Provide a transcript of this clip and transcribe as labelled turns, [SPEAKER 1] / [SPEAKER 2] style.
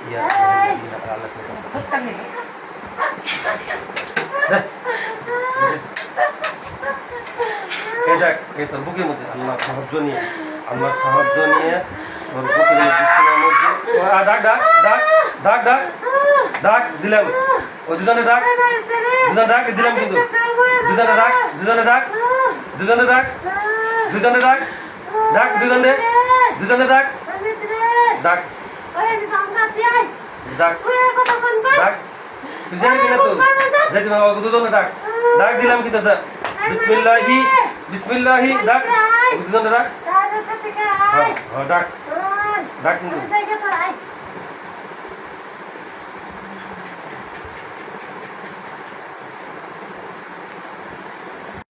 [SPEAKER 1] ইয়া আল্লাহ
[SPEAKER 2] সত্যি নেই
[SPEAKER 1] এই দেখ এই তোর বুকের মধ্যে আল্লাহ সাহায্য নিয়ে তোর বুকের মধ্যে বিছানার মধ্যে ডাক ডাক ডাক ডাক ডাক ডাক দিলাম ওই দুজনে ডাক দিলাম কিন্তু দুজনে ডাক দুজনে ডাক ডাক দুজনে ডাক ডাক ডাক ডাক তুই জানি কিনা তো যাইতে দুজনে ডাক ডাক দিলাম কিন্তু বিসমিল্লাহি ডাক দুজনে ডাক হ্যাঁ ডাক ডাক কিন্তু